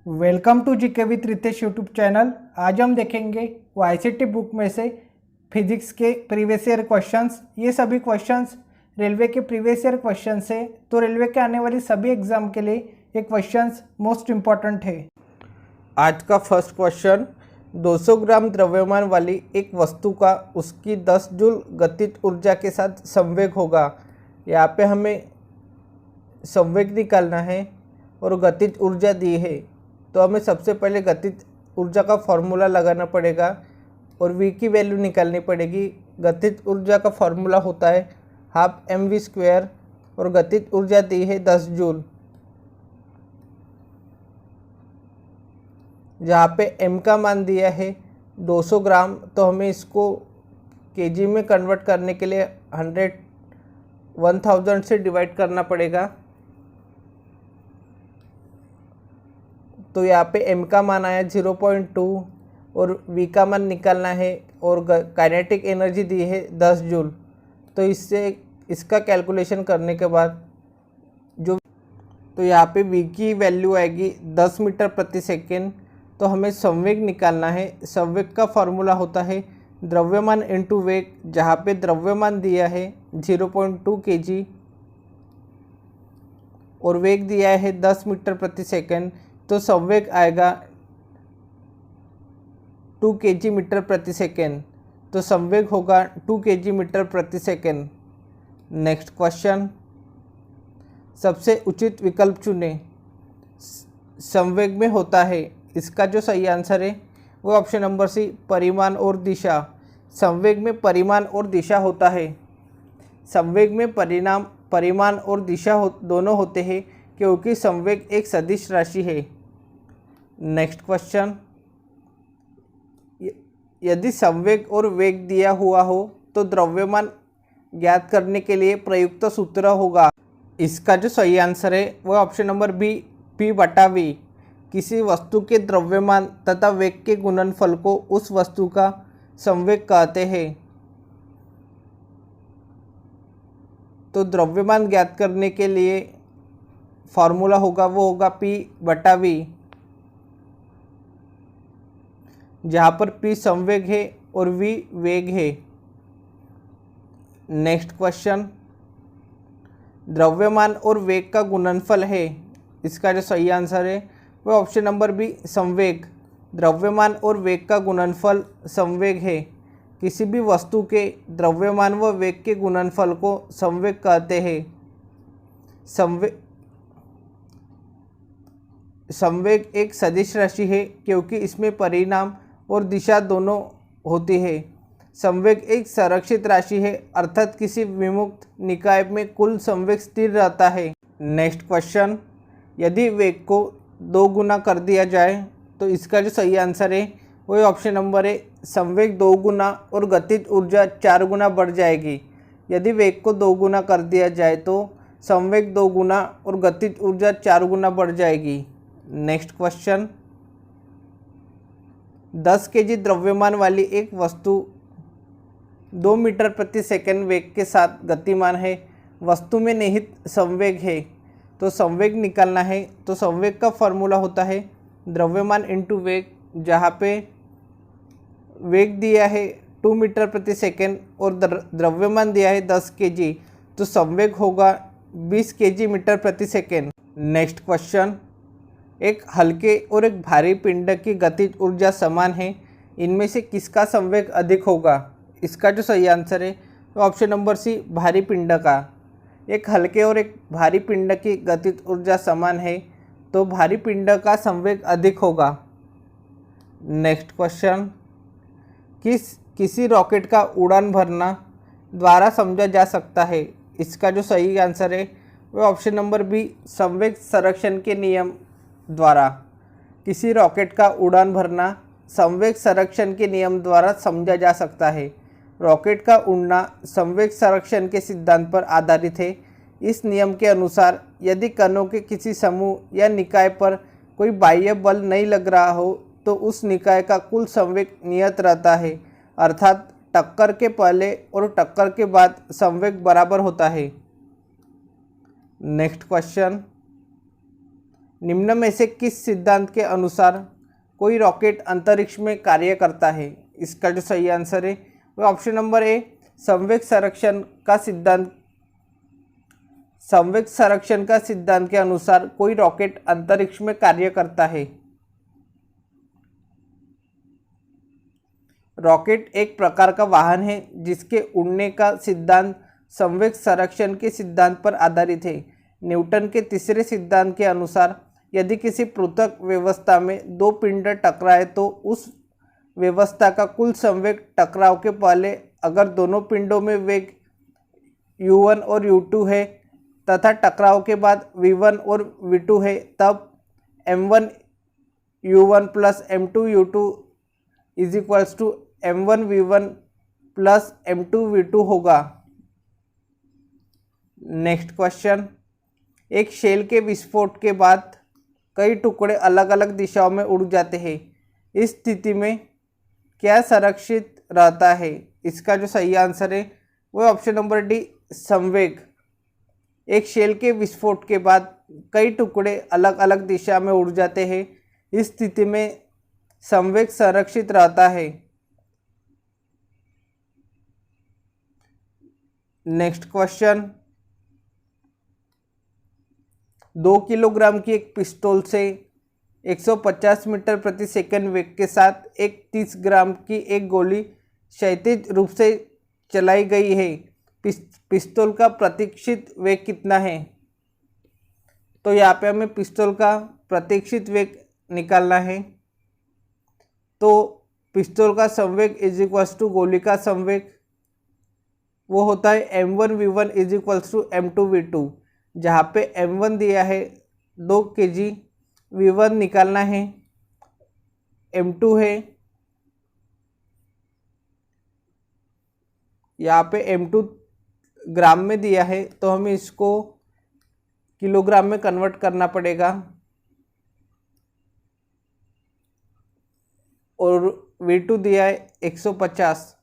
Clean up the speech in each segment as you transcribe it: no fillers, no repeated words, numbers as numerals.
Welcome to GK with Ritesh YouTube channel. आज हम देखेंगे वाईसीटी बुक में से फिजिक्स के प्रीवियस ईयर क्वेश्चंस। ये सभी क्वेश्चंस रेलवे के प्रीवियस ईयर क्वेश्चंस है, तो रेलवे के आने वाली सभी एग्जाम के लिए ये क्वेश्चंस मोस्ट इम्पॉर्टेंट है। आज का फर्स्ट क्वेश्चन, 200 ग्राम द्रव्यमान वाली एक वस्तु का उसकी 10 जूल गतिज ऊर्जा के साथ संवेग होगा। यहाँ पे हमें संवेग निकालना है और गतिज ऊर्जा दी है, तो हमें सबसे पहले गतिज ऊर्जा का फॉर्मूला लगाना पड़ेगा और v की वैल्यू निकालनी पड़ेगी। गतिज ऊर्जा का फॉर्मूला होता है हाफ mv² और गतिज ऊर्जा दी है 10 जूल। जहाँ पे m का मान दिया है 200 ग्राम, तो हमें इसको केजी में कन्वर्ट करने के लिए 1000 से डिवाइड करना पड़ेगा। तो यहाँ पे m का मान आया 0.2 और v का मान निकालना है और काइनेटिक एनर्जी दी है 10 जूल। तो इससे इसका कैलकुलेशन करने के बाद तो यहाँ पे v की वैल्यू आएगी 10 मीटर प्रति सेकेंड। तो हमें संवेग निकालना है। संवेग का फॉर्मूला होता है द्रव्यमान इंटू वेग, जहाँ पे द्रव्यमान दिया है 0.2 kg और वेग दिया है 10 मीटर प्रति सेकेंड। तो संवेग आएगा 2 kg मीटर प्रति सेकेंड। तो संवेग होगा 2 kg मीटर प्रति सेकेंड। नेक्स्ट क्वेश्चन, सबसे उचित विकल्प चुनें। संवेग में होता है, इसका जो सही आंसर है वो ऑप्शन नंबर सी, परिमाण और दिशा। संवेग में परिमाण और दिशा होता है। संवेग में परिमाण और दिशा दोनों होते हैं, क्योंकि संवेग एक सदिश राशि है। नेक्स्ट क्वेश्चन, यदि संवेग और वेग दिया हुआ हो तो द्रव्यमान ज्ञात करने के लिए प्रयुक्त सूत्र होगा। इसका जो सही आंसर है वो ऑप्शन नंबर बी, P/V। किसी वस्तु के द्रव्यमान तथा वेग के गुणनफल को उस वस्तु का संवेग कहते हैं। तो द्रव्यमान ज्ञात करने के लिए फॉर्मूला होगा P/V, जहाँ पर P संवेग है और V वेग है। नेक्स्ट क्वेश्चन, द्रव्यमान और वेग का गुणनफल है। इसका जो सही आंसर है वो ऑप्शन नंबर बी, संवेग। द्रव्यमान और वेग का गुणनफल संवेग है। किसी भी वस्तु के द्रव्यमान व वेग के गुणनफल को संवेग कहते हैं। संवेग एक सदिश राशि है, क्योंकि इसमें परिमाण और दिशा दोनों होती है। संवेग एक संरक्षित राशि है, अर्थात किसी विमुक्त निकाय में कुल संवेग स्थिर रहता है। नेक्स्ट क्वेश्चन, यदि वेग को 2 गुना कर दिया जाए तो इसका जो सही आंसर है वही ऑप्शन नंबर है, संवेग 2 गुना और गतिज ऊर्जा 4 गुना बढ़ जाएगी। यदि वेग को 2 गुना कर दिया जाए तो संवेग 2 गुना और गतिज ऊर्जा 4 गुना बढ़ जाएगी। नेक्स्ट क्वेश्चन, 10 kg द्रव्यमान वाली एक वस्तु 2 मीटर प्रति सेकंड वेग के साथ गतिमान है। वस्तु में निहित संवेग है, तो संवेग निकालना है। तो संवेग का फॉर्मूला होता है द्रव्यमान इंटू वेग, जहाँ पे वेग दिया है 2 मीटर प्रति सेकंड और द्रव्यमान दिया है 10 kg। तो संवेग होगा 20 kg मीटर प्रति सेकंड। नेक्स्ट क्वेश्चन, एक हल्के और एक भारी पिंड की गतिज ऊर्जा समान है, इनमें से किसका संवेग अधिक होगा। इसका जो सही आंसर है वो ऑप्शन नंबर सी, भारी पिंड का। एक हल्के और एक भारी पिंड की गतिज ऊर्जा समान है, तो भारी पिंड का संवेग अधिक होगा। नेक्स्ट क्वेश्चन, किसी रॉकेट का उड़ान भरना द्वारा समझा जा सकता है। इसका जो सही आंसर है वो ऑप्शन नंबर बी, संवेग संरक्षण के नियम द्वारा। किसी रॉकेट का उड़ान भरना संवेग संरक्षण के नियम द्वारा समझा जा सकता है। रॉकेट का उड़ना संवेग संरक्षण के सिद्धांत पर आधारित है। इस नियम के अनुसार यदि कणों के किसी समूह या निकाय पर कोई बाह्य बल नहीं लग रहा हो तो उस निकाय का कुल संवेग नियत रहता है, अर्थात टक्कर के पहले और टक्कर के बाद संवेग बराबर होता है। नेक्स्ट क्वेश्चन, निम्न में से किस सिद्धांत के अनुसार कोई रॉकेट अंतरिक्ष में कार्य करता है? इसका जो सही आंसर है वो ऑप्शन नंबर ए संवेग संरक्षण का सिद्धांत। संवेग संरक्षण का सिद्धांत के अनुसार कोई रॉकेट अंतरिक्ष में कार्य करता है। रॉकेट एक प्रकार का वाहन है जिसके उड़ने का सिद्धांत संवेग संरक्षण के सिद्धांत पर आधारित है। न्यूटन के तीसरे सिद्धांत के अनुसार यदि किसी पृथक व्यवस्था में दो पिंड टकराए तो उस व्यवस्था का कुल संवेग टकराव के पहले अगर दोनों पिंडों में वेग u1 और u2 है तथा टकराव के बाद v1 और v2 है तब m1 u1 plus m2 u2 is equals to m1 v1 plus m2 v2 होगा। नेक्स्ट क्वेश्चन, एक शेल के विस्फोट के बाद कई टुकड़े अलग अलग दिशाओं में उड़ जाते हैं। इस स्थिति में क्या संरक्षित रहता है? इसका जो सही आंसर है वो ऑप्शन नंबर डी संवेग। एक शेल के विस्फोट के बाद कई टुकड़े अलग अलग दिशा में उड़ जाते हैं। इस स्थिति में संवेग संरक्षित रहता है। नेक्स्ट क्वेश्चन, 2 किलोग्राम की एक पिस्तौल से 150 मीटर प्रति सेकंड वेग के साथ एक 30 ग्राम की एक गोली क्षैतिज रूप से चलाई गई है। पिस्तौल का प्रतीक्षित वेग कितना है? तो यहाँ पे हमें पिस्तौल का प्रतीक्षित वेग निकालना है। तो पिस्तौल का संवेग इज इक्वल्स टू गोली का संवेग, वो होता है m1 v1 is equals to m2 v2। जहाँ पे m1 दिया है 2 kg, v1 निकालना है, m2 है यहाँ पे m2 ग्राम में दिया है तो हमें इसको किलोग्राम में कन्वर्ट करना पड़ेगा। और v2 दिया है 150,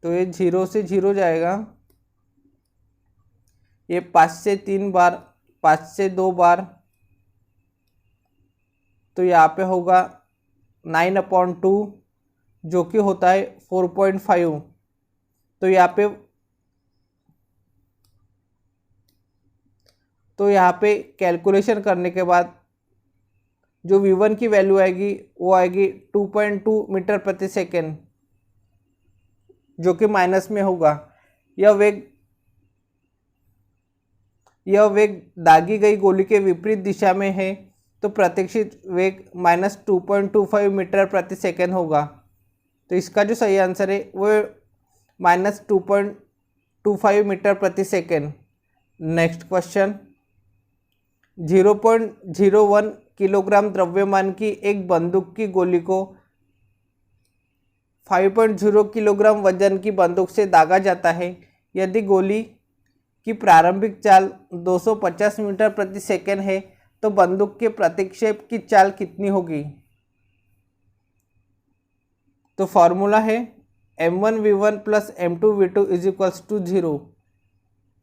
तो ये 0 से 0 जाएगा। ये 5 से 3 बार, 5 से 2 बार, तो यहाँ पे होगा 9/2 जो कि होता है 4.5। तो यहाँ पे कैलकुलेशन करने के बाद जो v1 की वैल्यू आएगी वो आएगी 2.2 मीटर प्रति सेकेंड, जो कि माइनस में होगा। यह वेग दागी गई गोली के विपरीत दिशा में है तो प्रतीक्षित वेग -2.25 मीटर प्रति सेकेंड होगा। तो इसका जो सही आंसर है वो -2.25 मीटर प्रति सेकेंड। नेक्स्ट क्वेश्चन, 0.01 किलोग्राम द्रव्यमान की एक बंदूक की गोली को 5.0 किलोग्राम वजन की बंदूक से दागा जाता है। यदि गोली की प्रारंभिक चाल 250 मीटर प्रति सेकेंड है तो बंदूक के प्रतिक्षेप की चाल कितनी होगी? तो फॉर्मूला है m1 v1 plus m2 v2 is equals to 0।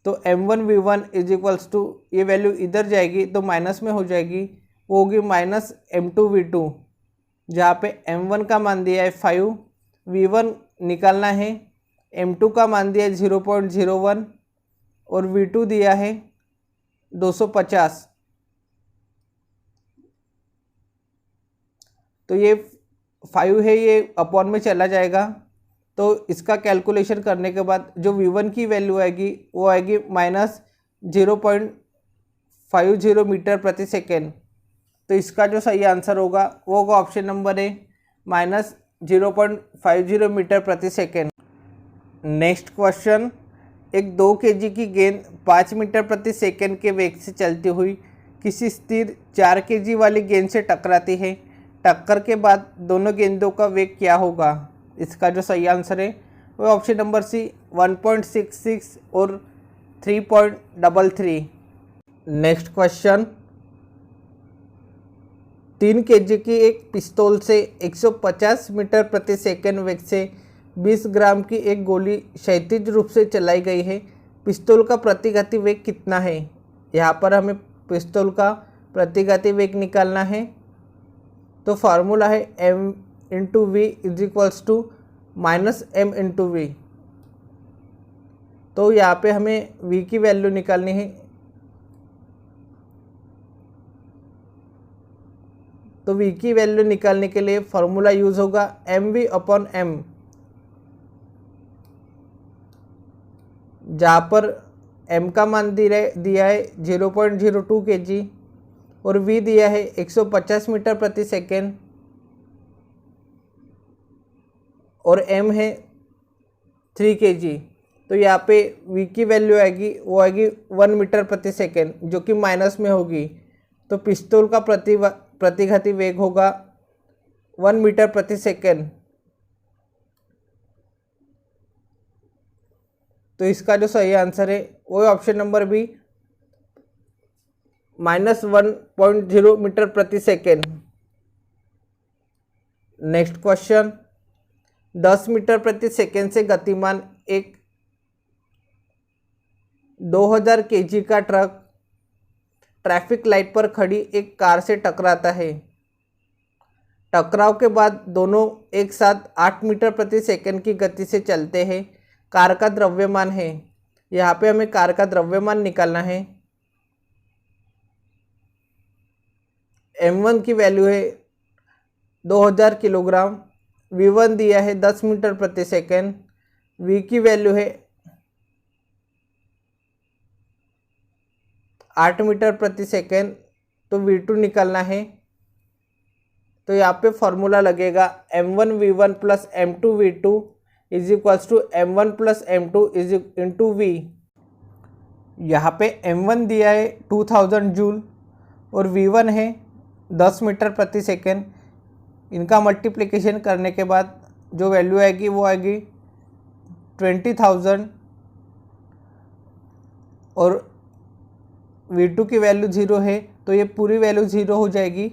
तो m1 v1 is equals to, ये वैल्यू इधर जाएगी तो माइनस में हो जाएगी, वो होगी -m2 v2। जहाँ पे m1 का मान दिया है 5, v1 निकालना है, m2 का मान दिया है 0.01 और v2 दिया है 250। तो ये 5 है, ये अपॉन में चला जाएगा। तो इसका कैलकुलेशन करने के बाद जो v1 की वैल्यू आएगी वो आएगी -0.50 मीटर प्रति सेकेंड। तो इसका जो सही आंसर होगा वो होगा ऑप्शन नंबर ए -0.50 मीटर प्रति सेकेंड। नेक्स्ट क्वेश्चन, एक 2 kg की गेंद 5 मीटर प्रति सेकेंड के वेग से चलती हुई किसी स्थिर 4 kg वाली गेंद से टकराती है। टक्कर के बाद दोनों गेंदों का वेग क्या होगा? इसका जो सही आंसर है वो ऑप्शन नंबर सी 1.66 और 3.33। नेक्स्ट क्वेश्चन, 3 kg की एक पिस्तौल से 150 मीटर प्रति सेकेंड वेग से 20 ग्राम की एक गोली क्षैतिज रूप से चलाई गई है। पिस्तौल का प्रतिघाती वेग कितना है। यहाँ पर हमें पिस्तौल का प्रतिघाती वेग निकालना है। तो फार्मूला है m/v is equals to -m/v। तो यहाँ पे हमें v की वैल्यू निकालनी है। तो v की वैल्यू निकालने के लिए फार्मूला यूज होगा mv/m, जहाँ पर m का मान दिया है 0.02 kg और v दिया है 150 मीटर प्रति सेकेंड और m है 3 kg। तो यहाँ पे v की वैल्यू आएगी, वो आएगी 1 मीटर प्रति सेकेंड, जो कि माइनस में होगी। तो पिस्तौल का प्रतिघाती वेग होगा 1 मीटर प्रति सेकेंड। तो इसका जो सही आंसर है वो है ऑप्शन नंबर बी, -1.0 मीटर प्रति सेकेंड। नेक्स्ट क्वेश्चन, 10 मीटर प्रति सेकेंड से गतिमान एक 2000 kg का ट्रक ट्रैफिक लाइट पर खड़ी एक कार से टकराता है। टकराव के बाद दोनों एक साथ 8 मीटर प्रति सेकेंड की गति से चलते हैं। कार का द्रव्यमान है। यहाँ पे हमें कार का द्रव्यमान निकालना है। m1 की वैल्यू है 2000 किलोग्राम, v1 दिया है 10 मीटर प्रति सेकेंड, v की वैल्यू है 8 मीटर प्रति सेकेंड। तो v2 निकालना है। तो यहाँ पे फॉर्मूला लगेगा m1v1 plus m2v2 is equals to m1 plus m2 is into v। यहाँ पे m1 दिया है 2000 जूल और v1 है 10 मीटर प्रति सेकेंड। इनका मल्टीप्लिकेशन करने के बाद जो वैल्यू आएगी वो आएगी 20,000 और v2 की वैल्यू 0 है, तो ये पूरी वैल्यू 0 हो जाएगी।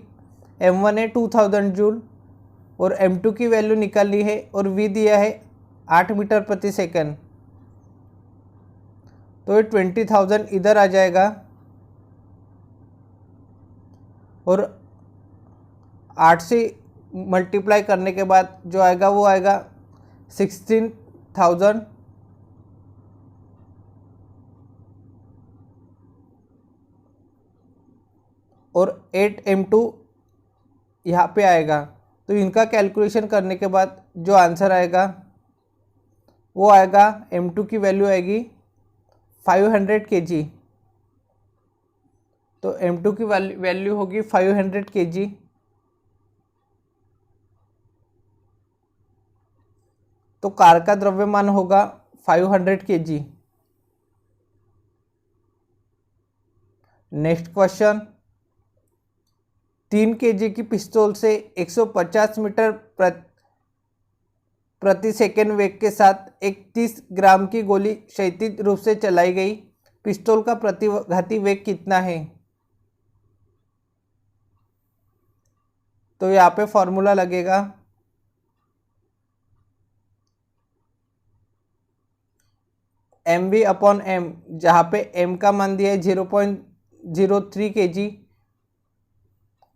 m1 है 2000 जूल और m2 की वैल्यू निकालनी है और v दिया है 8 मीटर प्रति सेकेंड। तो ये 20,000 इधर आ जाएगा और 8 से मल्टीप्लाई करने के बाद जो आएगा वो आएगा 16,000 और 8m2 यहाँ पे आएगा। तो इनका कैलकुलेशन करने के बाद जो आंसर आएगा वो आएगा, m2 की वैल्यू आएगी 500 kg। तो m2 की वैल्यू होगी 500 kg। तो कार का द्रव्यमान होगा 500 kg। नेक्स्ट क्वेश्चन, 3 kg की पिस्तौल से 150 मीटर प्रति सेकेंड वेग के साथ एक 30 ग्राम की गोली क्षैतिज रूप से चलाई गई। पिस्तौल का प्रतिघाती वेग कितना है। तो यहाँ पे फॉर्मूला लगेगा mv/m, जहाँ पे m का मान दिया है 0.03 kg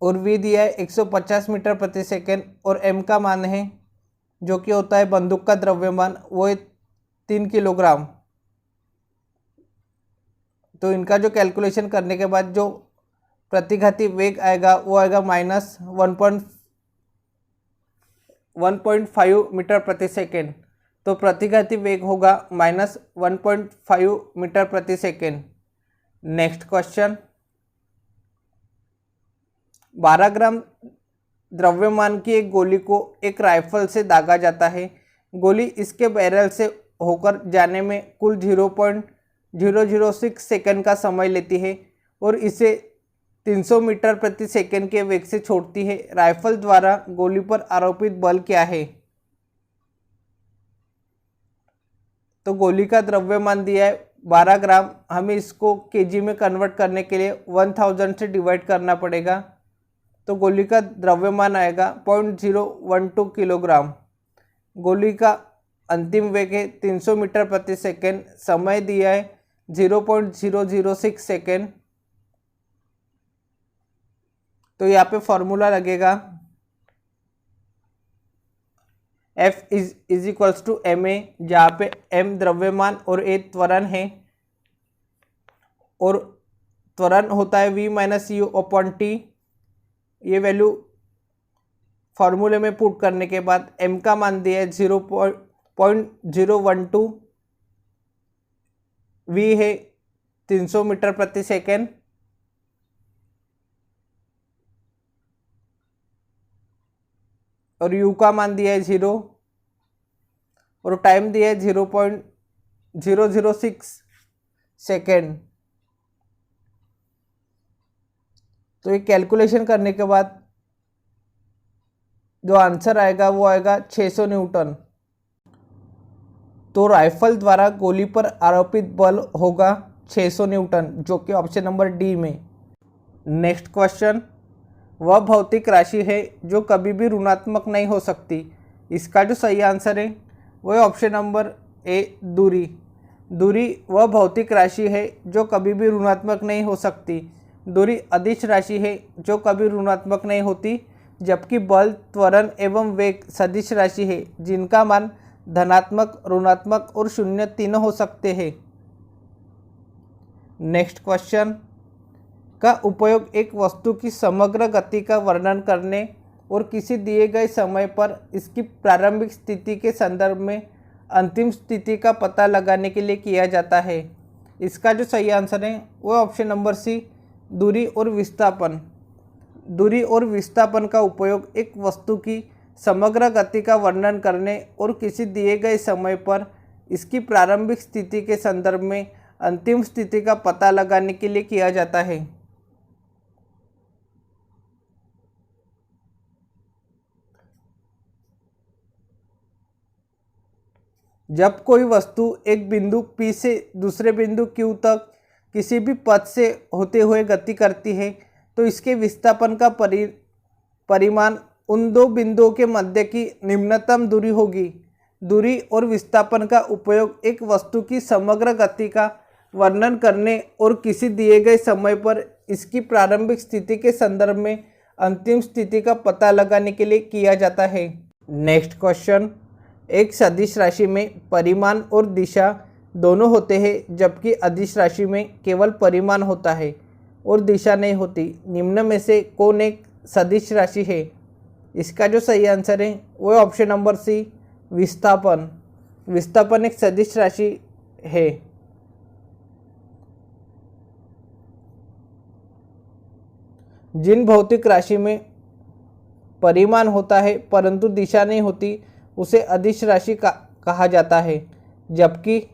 और v दिया है 150 मीटर प्रति सेकेंड और m का मान है जो कि होता है बंदूक का द्रव्यमान, वो है 3 किलोग्राम। तो इनका जो कैलकुलेशन करने के बाद जो प्रतिघाती वेग आएगा वो आएगा -1.5 मीटर प्रति सेकेंड। तो प्रतिघाती वेग होगा -1.5 मीटर प्रति सेकेंड। नेक्स्ट क्वेश्चन, 12 ग्राम द्रव्यमान की एक गोली को एक राइफल से दागा जाता है। गोली इसके बैरल से होकर जाने में कुल 0.006 सेकंड का समय लेती है और इसे 300 मीटर प्रति सेकंड के वेग से छोड़ती है। राइफल द्वारा गोली पर आरोपित बल क्या है। तो गोली का द्रव्यमान दिया है 12 ग्राम, हमें इसको केजी में कन्वर्ट करने के लिए 1000 से डिवाइड करना पड़ेगा। तो गोली का द्रव्यमान आएगा 0.012 किलोग्राम। गोली का अंतिम वेग है 300 मीटर प्रति सेकेंड, समय दिया है 0.006 सेकेंड। तो यहाँ पे फॉर्मूला लगेगा F is equals to ma, जहाँ पे m द्रव्यमान और a त्वरण है, और त्वरण होता है v minus you upon T. ये वैल्यू फॉर्मूले में पुट करने के बाद m का मान दिया है 0.012, v है 300 मीटर प्रति सेकेंड, और u का मान दिया है 0, और टाइम दिया है 0.006 सेकेंड। तो ये कैलकुलेशन करने के बाद जो आंसर आएगा वो आएगा 600 न्यूटन। तो राइफल द्वारा गोली पर आरोपित बल होगा 600 न्यूटन, जो कि ऑप्शन नंबर डी में। नेक्स्ट क्वेश्चन, वह भौतिक राशि है जो कभी भी ऋणात्मक नहीं हो सकती। इसका जो सही आंसर है वो है ऑप्शन नंबर ए, दूरी। दूरी वह भौतिक राशि है जो कभी भी ऋणात्मक नहीं हो सकती। दूरी अदिश राशि है जो कभी ऋणात्मक नहीं होती, जबकि बल, त्वरण एवं वेग सदिश राशि है जिनका मान धनात्मक, ऋणात्मक और शून्य तीनों हो सकते हैं। नेक्स्ट क्वेश्चन का उपयोग एक वस्तु की समग्र गति का वर्णन करने और किसी दिए गए समय पर इसकी प्रारंभिक स्थिति के संदर्भ में अंतिम स्थिति का पता लगाने के लिए किया जाता है। इसका जो सही आंसर है वो ऑप्शन नंबर सी, दूरी और विस्थापन। दूरी और विस्थापन का उपयोग एक वस्तु की समग्र गति का वर्णन करने और किसी दिए गए समय पर इसकी प्रारंभिक स्थिति के संदर्भ में अंतिम स्थिति का पता लगाने के लिए किया जाता है। जब कोई वस्तु एक बिंदु P से दूसरे बिंदु Q तक किसी भी पथ से होते हुए गति करती है तो इसके विस्थापन का परिमाण उन दो बिंदुओं के मध्य की निम्नतम दूरी होगी। दूरी और विस्थापन का उपयोग एक वस्तु की समग्र गति का वर्णन करने और किसी दिए गए समय पर इसकी प्रारंभिक स्थिति के संदर्भ में अंतिम स्थिति का पता लगाने के लिए किया जाता है। नेक्स्ट क्वेश्चन, एक सदिश राशि में परिमाण और दिशा दोनों होते हैं, जबकि अदिश राशि में केवल परिमाण होता है और दिशा नहीं होती। निम्न में से कौन एक सदिश राशि है? इसका जो सही आंसर है वो है ऑप्शन नंबर सी, विस्थापन। विस्थापन एक सदिश राशि है। जिन भौतिक राशि में परिमाण होता है परंतु दिशा नहीं होती उसे अदिश राशि कहा जाता है, जबकि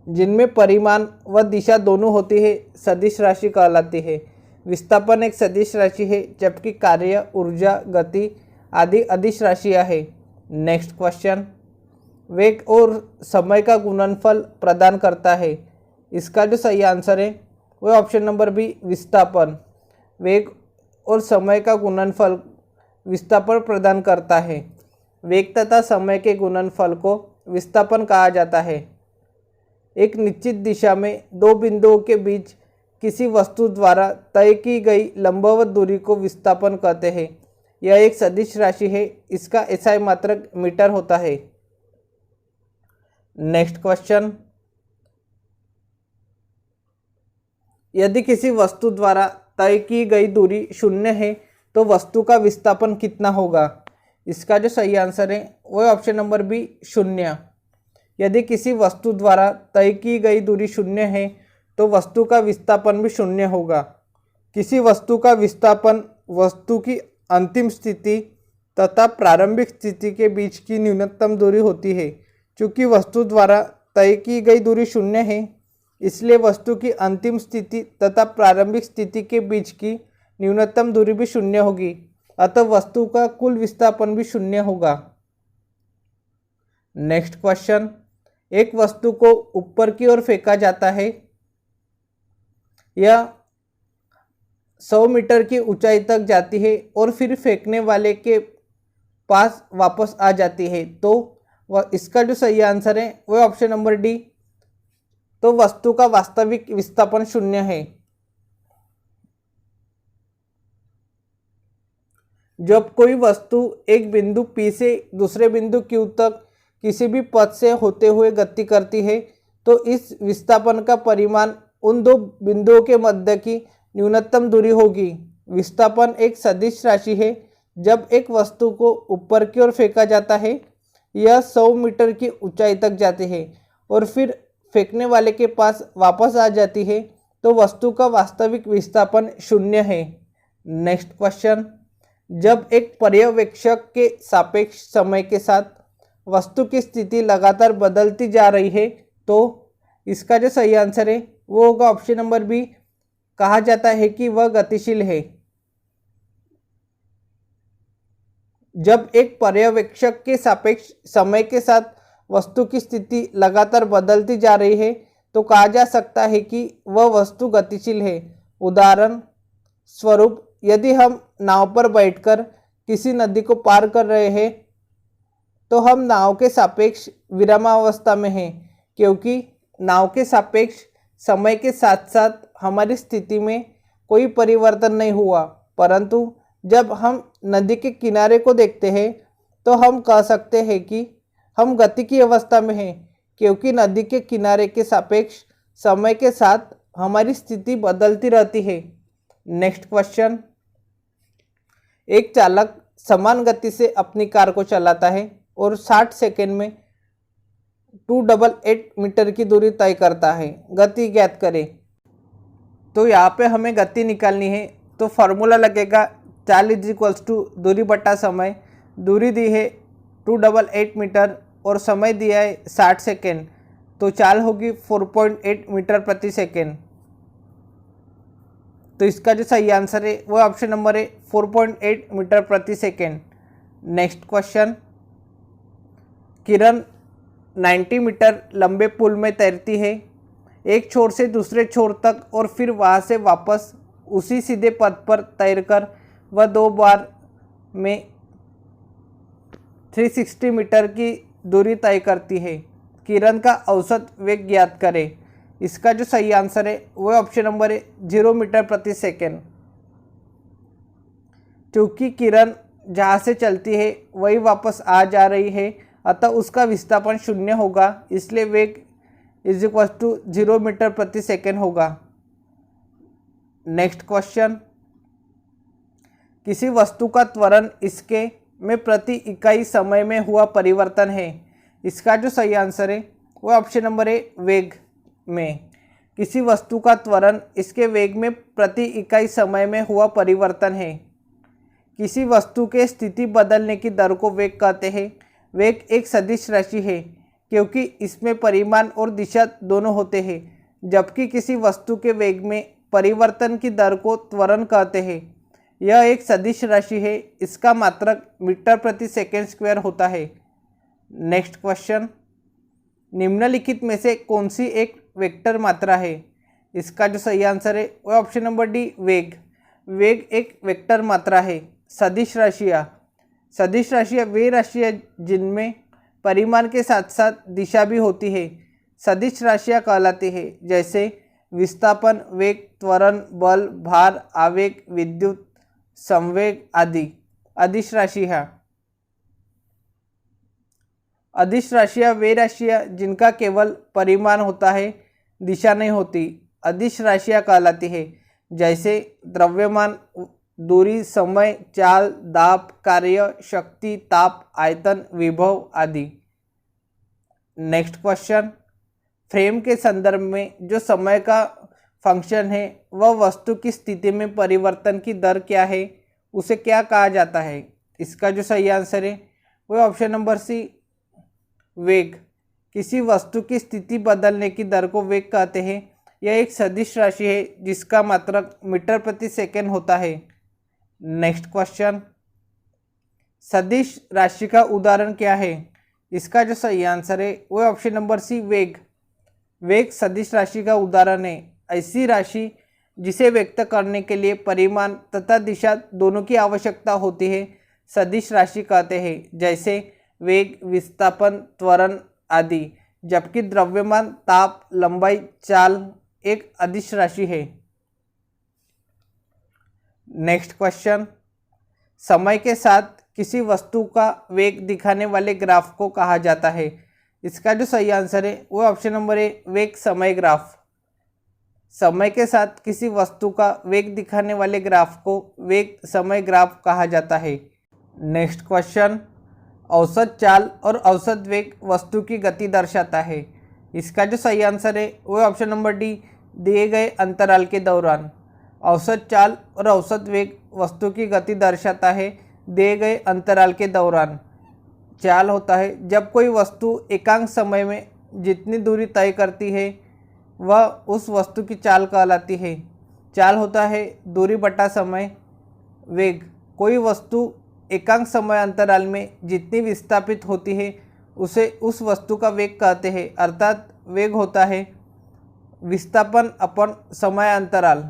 जिनमें परिमाण व दिशा दोनों होती है सदिश राशि कहलाती है। विस्थापन एक सदिश राशि है, जबकि कार्य, ऊर्जा, गति आदि अदिश राशियाँ है। नेक्स्ट क्वेश्चन, वेग और समय का गुणनफल प्रदान करता है। इसका जो सही आंसर है वो ऑप्शन नंबर बी, विस्थापन। वेग और समय का गुणनफल विस्थापन प्रदान करता है। वेग तथा समय के गुणनफल को विस्थापन कहा जाता है। एक निश्चित दिशा में दो बिंदुओं के बीच किसी वस्तु द्वारा तय की गई लंबवत दूरी को विस्थापन कहते हैं। यह एक सदिश राशि है। इसका एसआई मात्रक मीटर होता है। नेक्स्ट क्वेश्चन, यदि किसी वस्तु द्वारा तय की गई दूरी 0 है तो वस्तु का विस्थापन कितना होगा? इसका जो सही आंसर है वो है ऑप्शन नंबर बी, 0। यदि किसी वस्तु द्वारा तय की गई दूरी 0 है तो वस्तु का विस्थापन भी 0 होगा। किसी वस्तु का विस्थापन वस्तु की अंतिम स्थिति तथा प्रारंभिक स्थिति के बीच की न्यूनतम दूरी होती है। चूँकि वस्तु द्वारा तय की गई दूरी 0 है, इसलिए वस्तु की अंतिम स्थिति तथा प्रारंभिक स्थिति के बीच की न्यूनतम दूरी भी 0 होगी, अतः वस्तु का कुल विस्थापन भी 0 होगा। नेक्स्ट क्वेश्चन, एक वस्तु को ऊपर की ओर फेंका जाता है। यह 100 मीटर की ऊंचाई तक जाती है और फिर फेंकने वाले के पास वापस आ जाती है। तो वह इसका जो सही आंसर है वह ऑप्शन नंबर डी, तो वस्तु का वास्तविक विस्थापन 0 है। जब कोई वस्तु एक बिंदु P से दूसरे बिंदु Q तक किसी भी पथ से होते हुए गति करती है तो इस विस्थापन का परिमाण उन दो बिंदुओं के मध्य की न्यूनतम दूरी होगी। विस्थापन एक सदिश राशि है। जब एक वस्तु को ऊपर की ओर फेंका जाता है, यह 100 मीटर की ऊंचाई तक जाती है और फिर फेंकने वाले के पास वापस आ जाती है, तो वस्तु का वास्तविक विस्थापन 0 है। नेक्स्ट क्वेश्चन, जब एक पर्यवेक्षक के सापेक्ष समय के साथ वस्तु की स्थिति लगातार बदलती जा रही है तो इसका जो सही आंसर है वो होगा ऑप्शन नंबर बी। कहा जाता है कि वह गतिशील है। जब एक पर्यवेक्षक के सापेक्ष समय के साथ वस्तु की स्थिति लगातार बदलती जा रही है तो कहा जा सकता है कि वह वस्तु गतिशील है। उदाहरण स्वरूप, यदि हम नाव पर बैठकर किसी नदी को पार कर रहे हैं तो हम नाव के सापेक्ष विरामावस्था में हैं, क्योंकि नाव के सापेक्ष समय के साथ साथ हमारी स्थिति में कोई परिवर्तन नहीं हुआ। परंतु जब हम नदी के किनारे को देखते हैं तो हम कह सकते हैं कि हम गति की अवस्था में हैं, क्योंकि नदी के किनारे के सापेक्ष समय के साथ हमारी स्थिति बदलती रहती है। नेक्स्ट क्वेश्चन, एक चालक समान गति से अपनी कार को चलाता है और 60 सेकेंड में 288 मीटर की दूरी तय करता है। गति ज्ञात करें। तो यहाँ पे हमें गति निकालनी है, तो फॉर्मूला लगेगा चाल = दूरी बटा समय। दूरी दी है 288 मीटर और समय दिया है 60 सेकेंड, तो चाल होगी 4.8 मीटर प्रति सेकेंड। तो इसका जो सही आंसर है वो ऑप्शन नंबर है 4.8 मीटर प्रति सेकेंड। नेक्स्ट क्वेश्चन, किरण 90 मीटर लंबे पुल में तैरती है, एक छोर से दूसरे छोर तक और फिर वहां से वापस उसी सीधे पथ पर तैरकर वह 2 बार में 360 मीटर की दूरी तय करती है। किरण का औसत वेग ज्ञात करें। इसका जो सही आंसर है वो ऑप्शन नंबर है 0 मीटर प्रति सेकेंड। क्योंकि किरण जहाँ से चलती है वही वापस आ जा रही है, अतः उसका विस्थापन 0 होगा, इसलिए वेग = 0 मीटर प्रति सेकेंड होगा। नेक्स्ट क्वेश्चन, किसी वस्तु का त्वरण इसके में प्रति इकाई समय में हुआ परिवर्तन है। इसका जो सही आंसर है वो ऑप्शन नंबर है वेग में। किसी वस्तु का त्वरण इसके वेग में प्रति इकाई समय में हुआ परिवर्तन है। किसी वस्तु के स्थिति बदलने की दर को वेग कहते हैं। वेग एक सदिश राशि है क्योंकि इसमें परिमाण और दिशा दोनों होते हैं, जबकि किसी वस्तु के वेग में परिवर्तन की दर को त्वरण कहते हैं। यह एक सदिश राशि है। इसका मात्रक मीटर प्रति सेकेंड स्क्वायर होता है। नेक्स्ट क्वेश्चन, निम्नलिखित में से कौन सी एक वेक्टर मात्रा है। इसका जो सही आंसर है वो ऑप्शन नंबर डी वेग। वेग एक वेक्टर मात्रा है। सदिश राशियाँ वे राशियाँ जिनमें परिमाण के साथ साथ दिशा भी होती है सदिश राशियाँ कहलाती है, जैसे विस्थापन, वेग, त्वरण, बल, भार, आवेग, विद्युत संवेग आदि। अदिश राशियाँ वे राशियाँ जिनका केवल परिमाण होता है, दिशा नहीं होती, अदिश राशियाँ कहलाती है, जैसे द्रव्यमान, दूरी, समय, चाल, दाब, कार्य, शक्ति, ताप, आयतन, विभव आदि। नेक्स्ट क्वेश्चन, फ्रेम के संदर्भ में जो समय का फंक्शन है वह वस्तु की स्थिति में परिवर्तन की दर क्या है, उसे क्या कहा जाता है। इसका जो सही आंसर है वह ऑप्शन नंबर सी वेग। किसी वस्तु की स्थिति बदलने की दर को वेग कहते हैं। यह एक सदिश राशि है जिसका मात्रक मीटर प्रति सेकेंड होता है। नेक्स्ट क्वेश्चन, सदिश राशि का उदाहरण क्या है। इसका जो सही आंसर है वह ऑप्शन नंबर सी वेग। वेग सदिश राशि का उदाहरण है। ऐसी राशि जिसे व्यक्त करने के लिए परिमाण तथा दिशा दोनों की आवश्यकता होती है सदिश राशि कहते हैं, जैसे वेग, विस्थापन, त्वरण आदि। जबकि द्रव्यमान, ताप, लंबाई, चाल एक अदिश राशि है। नेक्स्ट क्वेश्चन, समय के साथ किसी वस्तु का वेग दिखाने वाले ग्राफ को कहा जाता है। इसका जो सही आंसर है वो ऑप्शन नंबर ए, वेग समय ग्राफ। समय के साथ किसी वस्तु का वेग दिखाने वाले ग्राफ को वेग समय ग्राफ कहा जाता है। नेक्स्ट क्वेश्चन, औसत चाल और औसत वेग वस्तु की गति दर्शाता है। इसका जो सही आंसर है वो ऑप्शन नंबर डी, दिए गए अंतराल के दौरान। औसत चाल और औसत वेग वस्तु की गति दर्शाता है दिए गए अंतराल के दौरान। चाल होता है जब कोई वस्तु एकांक समय में जितनी दूरी तय करती है वह उस वस्तु की चाल कहलाती है। चाल होता है दूरी बटा समय। वेग, कोई वस्तु एकांक समय अंतराल में जितनी विस्थापित होती है उसे उस वस्तु का वेग कहते हैं, अर्थात वेग होता है विस्थापन अपन समय अंतराल।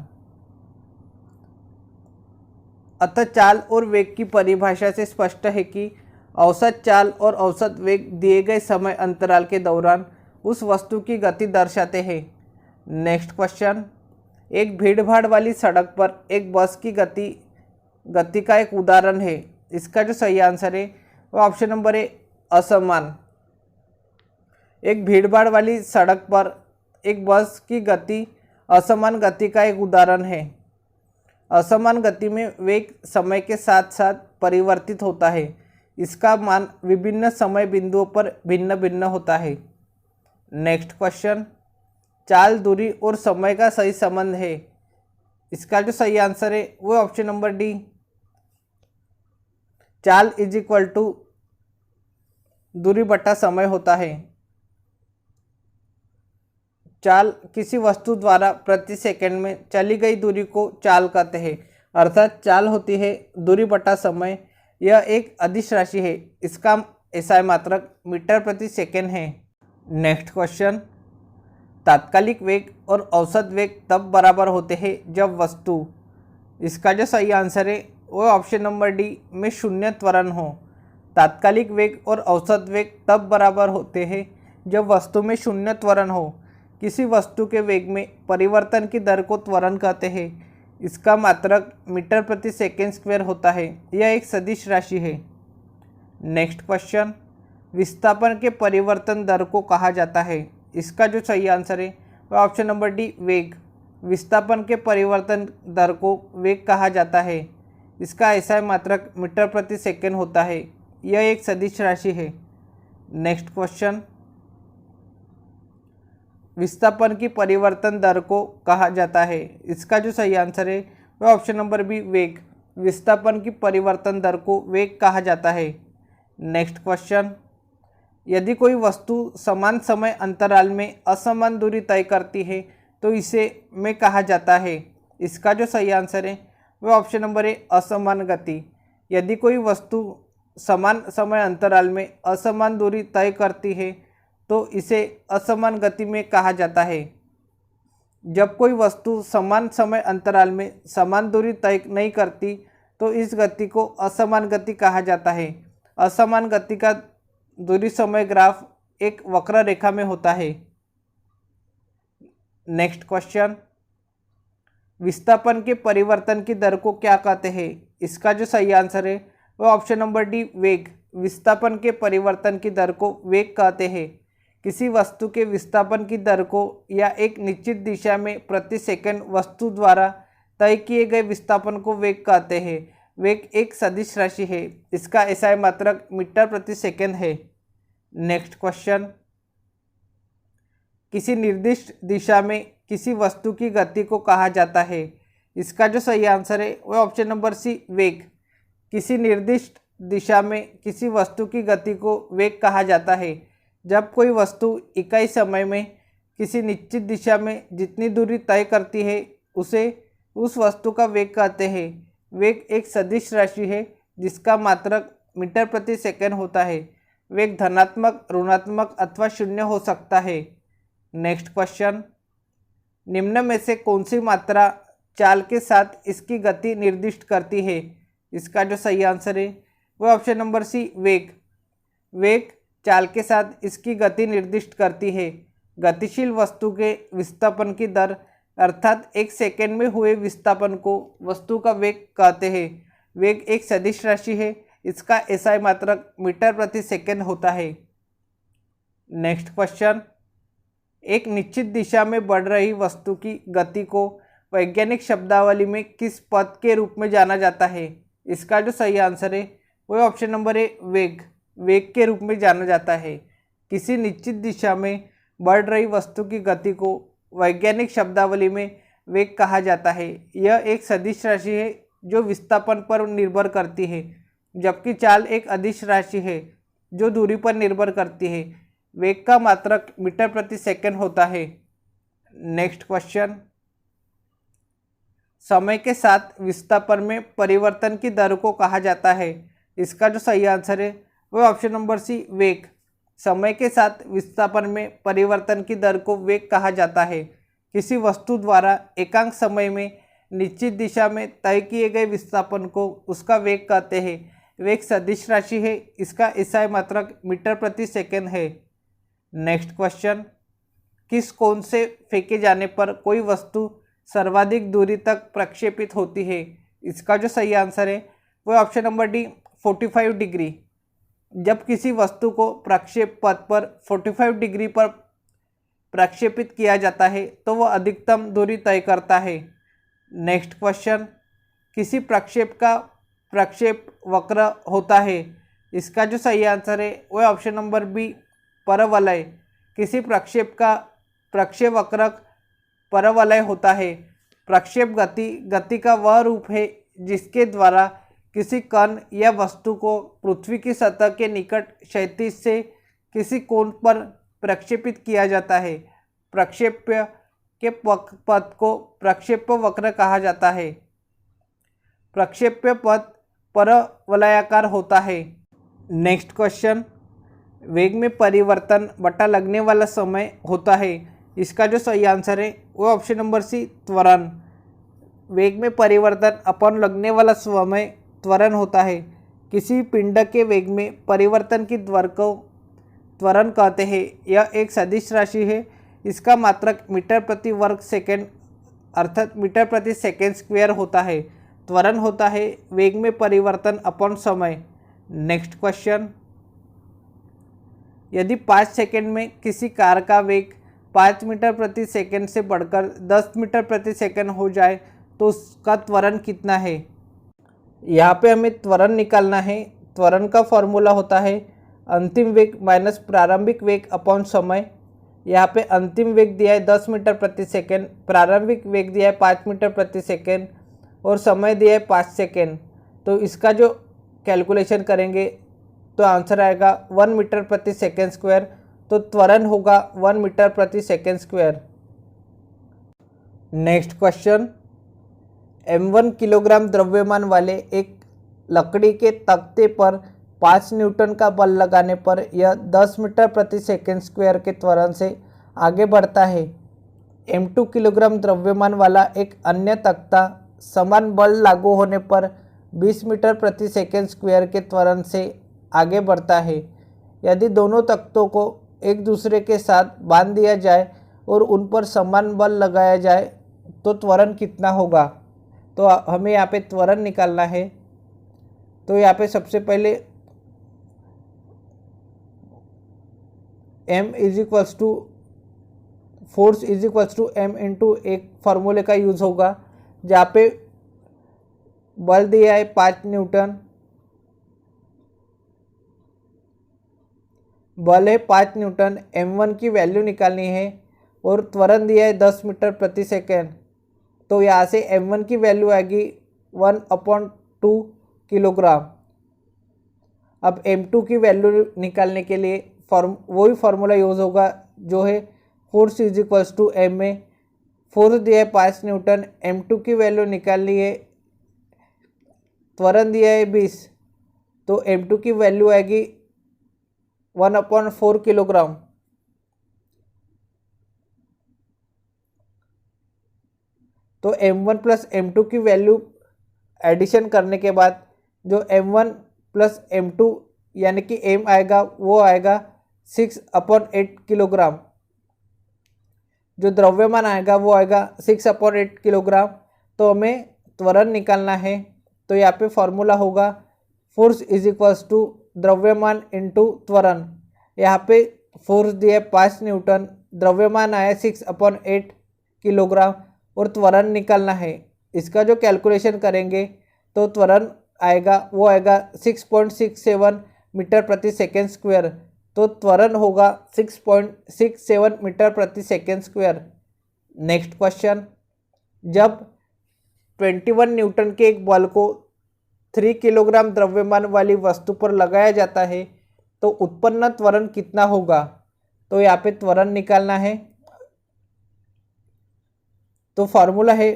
अतः चाल और वेग की परिभाषा से स्पष्ट है कि औसत चाल और औसत वेग दिए गए समय अंतराल के दौरान उस वस्तु की गति दर्शाते हैं। नेक्स्ट क्वेश्चन, एक भीड़भाड़ वाली सड़क पर एक बस की गति का एक उदाहरण है। इसका जो सही आंसर है वो ऑप्शन नंबर ए, असमान। एक भीड़भाड़ वाली सड़क पर एक बस की गति असमान गति का एक उदाहरण है। असमान गति में वेग समय के साथ साथ परिवर्तित होता है। इसका मान विभिन्न समय बिंदुओं पर भिन्न भिन्न होता है। नेक्स्ट क्वेश्चन, चाल, दूरी और समय का सही संबंध है। इसका जो सही आंसर है वो ऑप्शन नंबर डी, चाल इज इक्वल टू दूरी बटा समय होता है। चाल किसी वस्तु द्वारा प्रति सेकंड में चली गई दूरी को चाल कहते हैं, अर्थात चाल होती है दूरी बटा समय। यह एक अदिश राशि है। इसका एसआई मात्रक मीटर प्रति सेकंड है। नेक्स्ट क्वेश्चन, तात्कालिक वेग और औसत वेग तब बराबर होते हैं जब वस्तु, इसका जो सही आंसर है वो ऑप्शन नंबर डी में शून्य त्वरण हो। तात्कालिक वेग और औसत वेग तब बराबर होते हैं जब वस्तु में शून्य त्वरण हो। किसी वस्तु के वेग में परिवर्तन की दर को त्वरण कहते हैं। इसका मात्रक मीटर प्रति सेकेंड स्क्वायर होता है। यह एक सदिश राशि है। नेक्स्ट क्वेश्चन, विस्थापन के परिवर्तन दर को कहा जाता है। इसका जो सही आंसर है वह ऑप्शन नंबर डी, वेग। विस्थापन के परिवर्तन दर को वेग कहा जाता है। इसका एसआई मात्रक मीटर प्रति सेकेंड होता है। यह एक सदिश राशि है। नेक्स्ट क्वेश्चन, विस्थापन की परिवर्तन दर को कहा जाता है। इसका जो सही आंसर है वह ऑप्शन नंबर बी, वेग। विस्थापन की परिवर्तन दर को वेग कहा जाता है। नेक्स्ट क्वेश्चन, यदि कोई वस्तु समान समय अंतराल में असमान दूरी तय करती है तो इसे में कहा जाता है। इसका जो सही आंसर है वह ऑप्शन नंबर ए, असमान गति। यदि कोई वस्तु समान समय अंतराल में असमान दूरी तय करती है तो इसे असमान गति में कहा जाता है। जब कोई वस्तु समान समय अंतराल में समान दूरी तय नहीं करती तो इस गति को असमान गति कहा जाता है। असमान गति का दूरी समय ग्राफ एक वक्र रेखा में होता है। नेक्स्ट क्वेश्चन, विस्थापन के परिवर्तन की दर को क्या कहते हैं। इसका जो सही आंसर है वह ऑप्शन नंबर डी, वेग। विस्थापन के परिवर्तन की दर को वेग कहते हैं। किसी वस्तु के विस्थापन की दर को या एक निश्चित दिशा में प्रति सेकंड वस्तु द्वारा तय किए गए विस्थापन को वेग कहते हैं। वेग एक सदिश राशि है। इसका एसआई मात्रक मीटर प्रति सेकंड है। नेक्स्ट क्वेश्चन, किसी निर्दिष्ट दिशा में किसी वस्तु की गति को कहा जाता है। इसका जो सही आंसर है वह ऑप्शन नंबर सी, वेग। किसी निर्दिष्ट दिशा में किसी वस्तु की गति को वेग कहा जाता है जब कोई वस्तु इकाई समय में किसी निश्चित दिशा में जितनी दूरी तय करती है उसे उस वस्तु का वेग कहते हैं। वेग एक सदिश राशि है जिसका मात्रक मीटर प्रति सेकंड होता है। वेग धनात्मक, ऋणात्मक अथवा शून्य हो सकता है। नेक्स्ट क्वेश्चन, निम्न में से कौन सी मात्रा चाल के साथ इसकी गति निर्दिष्ट करती है। इसका जो सही आंसर है वह ऑप्शन नंबर सी, वेग। वेग चाल के साथ इसकी गति निर्दिष्ट करती है। गतिशील वस्तु के विस्थापन की दर अर्थात एक सेकेंड में हुए विस्थापन को वस्तु का वेग कहते हैं। वेग एक सदिश राशि है, इसका एसआई मात्रक मीटर प्रति सेकेंड होता है। नेक्स्ट क्वेश्चन, एक निश्चित दिशा में बढ़ रही वस्तु की गति को वैज्ञानिक शब्दावली में किस पद के रूप में जाना जाता है? इसका जो सही आंसर है वो ऑप्शन नंबर है वेग। वेग के रूप में जाना जाता है। किसी निश्चित दिशा में बढ़ रही वस्तु की गति को वैज्ञानिक शब्दावली में वेग कहा जाता है। यह एक सदिश राशि है जो विस्थापन पर निर्भर करती है, जबकि चाल एक अदिश राशि है जो दूरी पर निर्भर करती है। वेग का मात्रक मीटर प्रति सेकंड होता है। नेक्स्ट क्वेश्चन, समय के साथ विस्थापन में परिवर्तन की दर को कहा जाता है। इसका जो सही आंसर है वो ऑप्शन नंबर सी वेग। समय के साथ विस्थापन में परिवर्तन की दर को वेग कहा जाता है। किसी वस्तु द्वारा एकांक समय में निश्चित दिशा में तय किए गए विस्थापन को उसका वेग कहते हैं। वेग सदिश राशि है, इसका एसआई मात्रक मीटर प्रति सेकंड है। नेक्स्ट क्वेश्चन, किस कोण से फेंके जाने पर कोई वस्तु सर्वाधिक दूरी तक प्रक्षेपित होती है? इसका जो सही आंसर है वो ऑप्शन नंबर डी 45 डिग्री। जब किसी वस्तु को प्रक्षेप पथ पर 45 डिग्री पर प्रक्षेपित किया जाता है तो वह अधिकतम दूरी तय करता है। नेक्स्ट क्वेश्चन, किसी प्रक्षेप का प्रक्षेप वक्र होता है। इसका जो सही आंसर है वो ऑप्शन नंबर बी परवलय। किसी प्रक्षेप का प्रक्षेप वक्र परवलय होता है। प्रक्षेप गति का वह रूप है जिसके द्वारा किसी कण या वस्तु को पृथ्वी की सतह के निकट क्षैतिज से किसी कोण पर प्रक्षेपित किया जाता है। प्रक्षेप्य के पथ को प्रक्षेप्य वक्र कहा जाता है। प्रक्षेप्य पथ परवलयाकार होता है। नेक्स्ट क्वेश्चन, वेग में परिवर्तन बटा लगने वाला समय होता है। इसका जो सही आंसर है वो ऑप्शन नंबर सी त्वरण। वेग में परिवर्तन अपन लगने वाला समय त्वरण होता है। किसी पिंड के वेग में परिवर्तन की दर को त्वरण कहते हैं। यह एक सदिश राशि है, इसका मात्रक मीटर प्रति वर्ग सेकेंड अर्थात मीटर प्रति सेकेंड स्क्वायर होता है। त्वरण होता है वेग में परिवर्तन अपन समय। नेक्स्ट क्वेश्चन, यदि 5 सेकेंड में किसी कार का वेग 5 मीटर प्रति सेकेंड से बढ़कर 10 मीटर प्रति सेकेंड हो जाए तो उसका त्वरण कितना है? यहाँ पे हमें त्वरण निकालना है। त्वरण का फॉर्मूला होता है अंतिम वेग माइनस प्रारंभिक वेग अपॉन समय। यहाँ पे अंतिम वेग दिया है 10 मीटर प्रति सेकेंड, प्रारंभिक वेग दिया है 5 मीटर प्रति सेकेंड और समय दिया है 5 सेकेंड। तो इसका जो कैलकुलेशन करेंगे तो आंसर आएगा 1 मीटर प्रति सेकेंड स्क्वायर। तो त्वरण होगा 1 मीटर प्रति second square. Next question, m1 kilogram द्रव्यमान वाले एक लकड़ी के तख्ते पर 5 न्यूटन का बल लगाने पर यह 10 मीटर प्रति सेकेंड स्क्वायर के त्वरण से आगे बढ़ता है। m2 किलोग्राम द्रव्यमान वाला एक अन्य तख्ता समान बल लागू होने पर 20 मीटर प्रति सेकेंड स्क्वायर के त्वरण से आगे बढ़ता है। यदि दोनों तख्तों को एक दूसरे के साथ बांध दिया जाए और उन पर समान बल लगाया जाए तो त्वरण कितना होगा? तो हमें यहाँ पे त्वरण निकालना है। तो यहाँ पे सबसे पहले m is equals to force is equals to m into एक फार्मूले का यूज़ होगा जहाँ पे बल दिया है 5 न्यूटन, बल है 5 न्यूटन, m1 की वैल्यू निकालनी है और त्वरण दिया है 10 मीटर प्रति सेकेंड। तो यहाँ से m1 की वैल्यू आएगी 1/2 किलोग्राम। अब m2 की वैल्यू निकालने के लिए वही फार्मूला यूज़ होगा जो है force is equals to m में। फोर्स दिया है 5 न्यूटन, m2 की वैल्यू निकालनी है, त्वरण दिया है 20, तो m2 की वैल्यू आएगी 1/4 किलोग्राम। तो m1 प्लस m2 की वैल्यू एडिशन करने के बाद जो m1 प्लस m2 यानी कि m आएगा वो आएगा 6/8 किलोग्राम, जो द्रव्यमान आएगा वो आएगा 6/8 किलोग्राम। तो हमें त्वरण निकालना है। तो यहाँ पे फॉर्मूला होगा फोर्स इज इक्वल्स टू द्रव्यमान इंटू त्वरण। यहाँ पे फोर्स दिया 5 न्यूटन, द्रव्यमान आया 6/8 किलोग्राम और त्वरण निकालना है। इसका जो कैलकुलेशन करेंगे तो त्वरण आएगा वो आएगा 6.67 मीटर प्रति सेकेंड स्क्वायर। तो त्वरण होगा 6.67 मीटर प्रति सेकेंड स्क्वायर। नेक्स्ट क्वेश्चन, जब 21 न्यूटन के एक बल को 3 किलोग्राम द्रव्यमान वाली वस्तु पर लगाया जाता है तो उत्पन्न त्वरण कितना होगा। तो यहाँ पे त्वरण निकालना है। तो फॉर्मूला है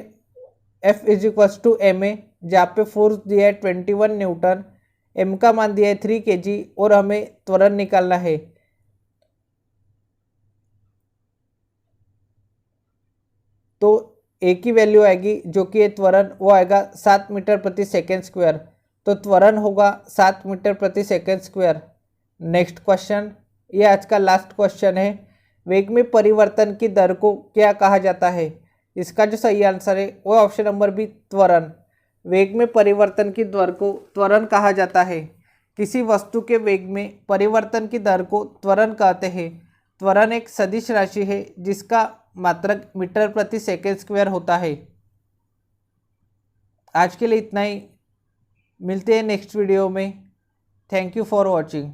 F is equals to ma, जहाँ पे फोर्स दिया है 21 न्यूटन, m का मान दिया है 3 kg और हमें त्वरण निकालना है। तो a की वैल्यू आएगी जो कि त्वरण वो आएगा 7 मीटर प्रति सेकेंड स्क्वायर। तो त्वरण होगा 7 मीटर प्रति सेकेंड स्क्वायर। नेक्स्ट क्वेश्चन, ये आज का लास्ट क्वेश्चन है। वेग में परिवर्तन की दर को क्या कहा जाता है। इसका जो सही आंसर है वो ऑप्शन नंबर बी, त्वरण। वेग में परिवर्तन की दर को त्वरण कहा जाता है। किसी वस्तु के वेग में परिवर्तन की दर को त्वरण कहते हैं। त्वरण एक सदिश राशि है जिसका मात्रक मीटर प्रति सेकेंड स्क्वायर होता है। आज के लिए इतना ही, मिलते हैं नेक्स्ट वीडियो में। Thank you for watching.